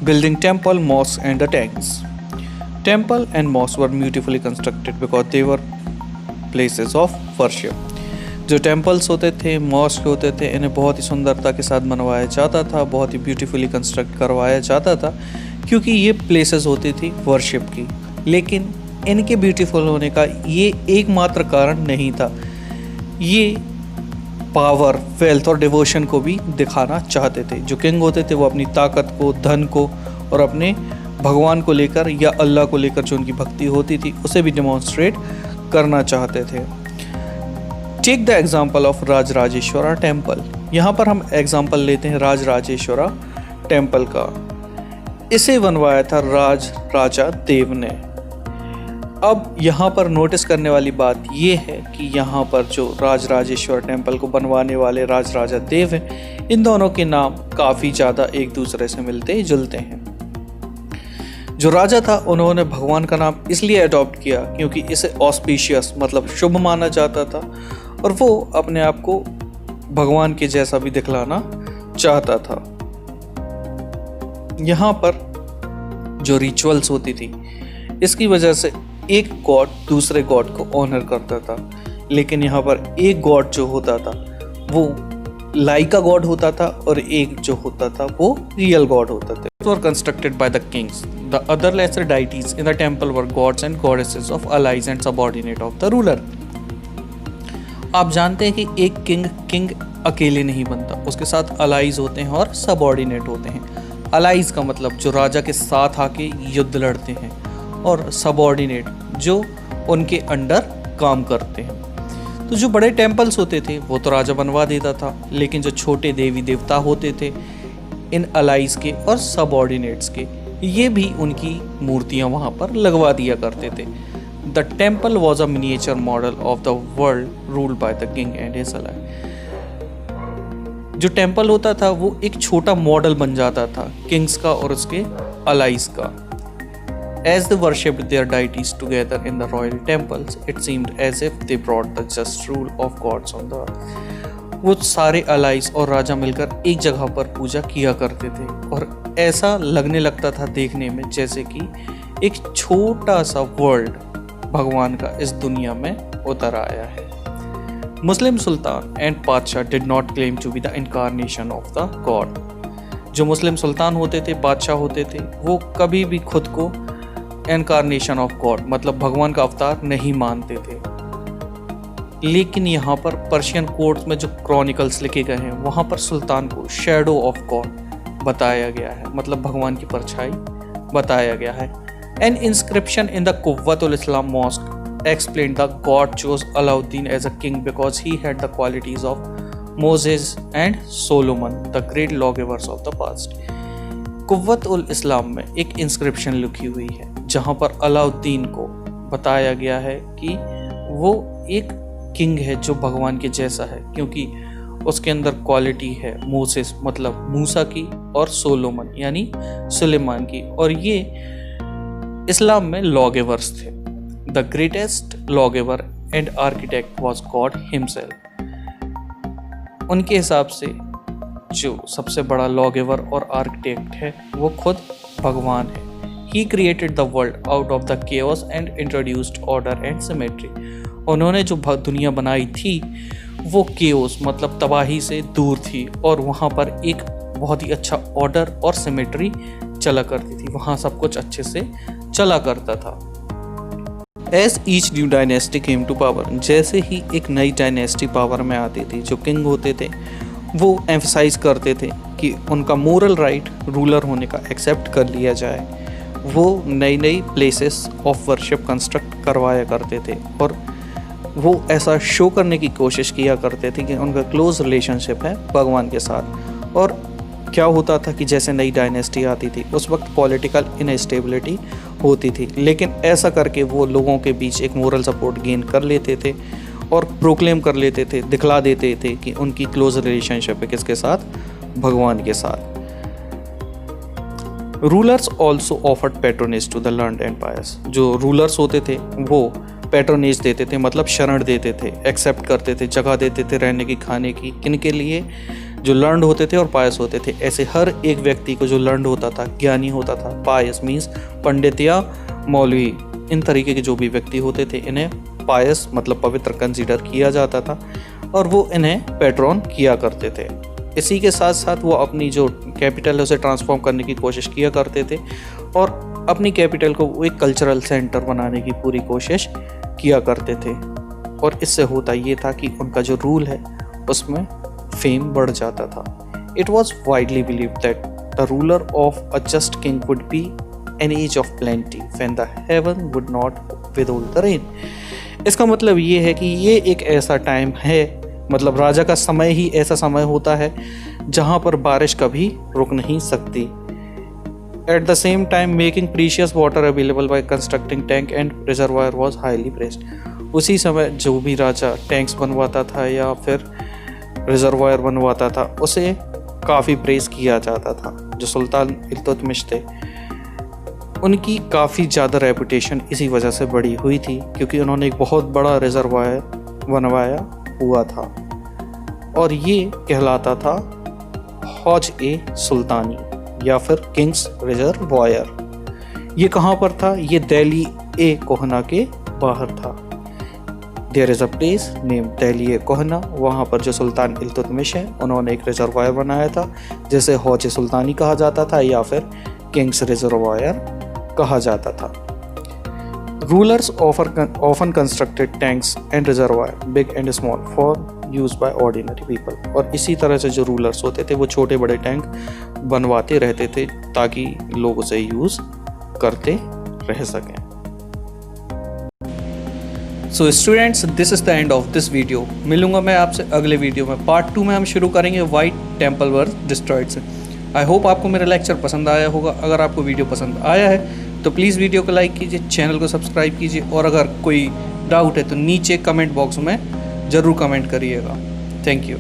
building temple, mosques and the tanks. Temple and mosques were beautifully constructed because they were places of worship. जो temples होते थे, mask होते थे, इन्हें बहुत ही सुंदरता के साथ बनवाया जाता था, बहुत ही ब्यूटीफुली कंस्ट्रक्ट करवाया जाता था क्योंकि ये प्लेसेस होती थी वर्शिप की। लेकिन इनके ब्यूटीफुल होने का ये एकमात्र कारण नहीं था, ये पावर, वेल्थ और डिवोशन को भी दिखाना चाहते थे। जो किंग होते थे वो अपनी ताकत को, धन को और अपने भगवान को लेकर या अल्लाह को लेकर जो उनकी भक्ति होती थी उसे भी डिमॉन्स्ट्रेट करना चाहते थे। Take the example of Rajarajeshwara temple. यहाँ पर हम एग्जाम्पल लेते हैं राजराजेश्वरा टेम्पल का। इसे बनवाया था राजा देव ने। अब यहाँ पर नोटिस करने वाली बात ये है कि यहाँ पर जो राजराजेश्वर टेम्पल को बनवाने वाले राजा देव हैं, इन दोनों के नाम काफ़ी ज़्यादा एक दूसरे से मिलते जुलते हैं। जो राजा था उन्होंने भगवान का नाम इसलिए अडॉप्ट किया क्योंकि इसे ऑस्पिशियस मतलब शुभ माना जाता था और वो अपने आप को भगवान के जैसा भी दिखलाना चाहता था। यहाँ पर जो रिचुअल्स होती थी इसकी वजह से एक गॉड दूसरे गॉड को ऑनर करता था, लेकिन यहाँ पर एक गॉड जो होता था वो लाइका गॉड होता था और एक जो होता था वो रियल गॉड होता था। Were constructed by the kings. The other lesser deities in the temple were gods and goddesses of allies and subordinate of the ruler. आप जानते हैं कि एक किंग अकेले नहीं बनता, उसके साथ अलाइज होते हैं और सबऑर्डिनेट होते हैं। अलाइज का मतलब जो राजा के साथ आके युद्ध लड़ते हैं और सबऑर्डिनेट जो उनके अंडर काम करते हैं। तो जो बड़े टेम्पल्स होते थे वो तो राजा बनवा देता था, लेकिन जो छोटे देवी देवता होते थे इन अलाइज के और सबऑर्डिनेट्स के, ये भी उनकी मूर्तियां वहाँ पर लगवा दिया करते थे। The temple was a miniature model of the world ruled by the king and his ally. जो टेम्पल होता था वो एक छोटा मॉडल बन जाता था किंग्स का और उसके अलाइज का। As they worshipped their deities together in the royal temples, it seemed as if they brought the just rule of gods on the earth. वो सारे अलाइज और राजा मिलकर एक जगह पर पूजा किया करते थे और ऐसा लगने लगता था देखने में जैसे कि एक छोटा सा वर्ल्ड भगवान का इस दुनिया में उतर आया है। Muslim sultan and badshah did not claim to be the incarnation of the God. जो मुस्लिम सुल्तान होते थे, बादशाह होते थे, वो कभी भी खुद को इनकारनेशन ऑफ गॉड मतलब भगवान का अवतार नहीं मानते थे। लेकिन यहाँ पर पर्शियन कोर्ट्स में जो क्रॉनिकल्स लिखे गए हैं वहाँ पर सुल्तान को शैडो ऑफ गॉड बताया गया है, मतलब भगवान की परछाई बताया गया है। An inscription in the Quwwatul Islam mosque explain the God chose Alauddin as a king because he had the qualities of Moses and Solomon the great lawgivers of the past. Quwwat ul Islam में एक इंस्क्रिप्शन लिखी हुई है जहाँ पर अलाउद्दीन को बताया गया है कि वो एक किंग है जो भगवान के जैसा है क्योंकि उसके अंदर क्वालिटी है मोसेस मतलब मूसा की और सोलोमन यानी सुलेमान की, और ये इस्लाम में लॉगिवर्स थे। The greatest lawgiver and architect was God himself. उनके हिसाब से जो सबसे बड़ा लॉगिवर और आर्किटेक्ट है वो खुद भगवान है। He created the world out of the chaos and introduced order and symmetry. उन्होंने जो दुनिया बनाई थी वो केओस मतलब तबाही से दूर थी और वहाँ पर एक बहुत ही अच्छा ऑर्डर और सिमेट्री चला करती थी, वहाँ सब कुछ अच्छे से चला करता था। As each new dynasty came to power, जैसे ही एक नई डायनेस्टी पावर में आती थी, जो किंग होते थे वो एम्फसाइज करते थे कि उनका मोरल राइट रूलर होने का एक्सेप्ट कर लिया जाए। वो नई नई प्लेसेस ऑफ वर्शिप कंस्ट्रक्ट करवाया करते थे और वो ऐसा शो करने की कोशिश किया करते थे कि उनका क्लोज रिलेशनशिप है भगवान के साथ। और क्या होता था कि जैसे नई डायनेस्टी आती थी उस वक्त पॉलिटिकल इनस्टेबिलिटी होती थी, लेकिन ऐसा करके वो लोगों के बीच एक मोरल सपोर्ट गेन कर लेते थे और प्रोक्लेम कर लेते थे, दिखला देते थे कि उनकी क्लोज रिलेशनशिप है किसके साथ, भगवान के साथ। Rulers also offered patronage to the learned and pious. जो रूलर्स होते थे वो पैट्रोनेज देते थे मतलब शरण देते थे, एक्सेप्ट करते थे, जगह देते थे रहने की, खाने की, किन के लिए, जो लर्नड होते थे और पायस होते थे। ऐसे हर एक व्यक्ति को जो लर्नड होता था, ज्ञानी होता था, पायस मीन्स पंडित या मौलवी, इन तरीके के जो भी व्यक्ति होते थे इन्हें पायस मतलब पवित्र कंसीडर किया जाता था और वो इन्हें पैट्रॉन किया करते थे। इसी के साथ साथ वो अपनी जो कैपिटल है उसे ट्रांसफॉर्म करने की कोशिश किया करते थे और अपनी कैपिटल को वो एक कल्चरल सेंटर बनाने की पूरी कोशिश किया करते थे। और इससे होता ये था कि उनका जो रूल है उसमें फेम बढ़ जाता था। It was widely believed that the ruler of a just king would be an age of plenty when the heaven would not withhold the rain. इसका मतलब ये है कि ये एक ऐसा टाइम है, मतलब राजा का समय ही ऐसा समय होता है जहाँ पर बारिश कभी रुक नहीं सकती। At the same time, making precious water available by constructing tank and reservoir was highly praised. उसी समय जो भी राजा टैंक्स बनवाता था या फिर रिजर्वायर बनवाता था उसे काफ़ी प्रेस किया जाता था। जो सुल्तान इल्तुतमिश थे उनकी काफ़ी ज़्यादा रेपुटेशन इसी वजह से बढ़ी हुई थी क्योंकि उन्होंने एक बहुत बड़ा रिजर्वायर बनवाया हुआ था और ये कहलाता था हौज ए सुल्तानी या फिर किंग्स रिजर्वायर। ये कहाँ पर था? ये दिल्ली ए कोहना के बाहर था। There is a place name Delhi e Kohna. वहाँ पर जो सुल्तान इल्तुतमिश है उन्होंने एक रिजर्वायर बनाया था जिसे हौज ए सुल्तानी कहा जाता था या फिर किंग्स रिजर्वायर कहा जाता था। Rulers often constructed tanks and reservoir big and small for use by ordinary people. और इसी तरह से जो रूलर्स होते थे वो छोटे बड़े टैंक बनवाते रहते थे ताकि लोग उसे यूज करते रह सकें। So students, this is the end of this video. मिलूंगा मैं आपसे अगले वीडियो में। पार्ट 2 में हम शुरू करेंगे वाइट टेम्पल वर्स डिस्ट्रॉयड से। आई होप आपको मेरा लेक्चर पसंद आया होगा। अगर आपको वीडियो पसंद आया है तो प्लीज़ वीडियो को लाइक कीजिए, चैनल को सब्सक्राइब कीजिए और अगर कोई डाउट है तो नीचे कमेंट बॉक्स में ज़रूर कमेंट करिएगा। Thank you.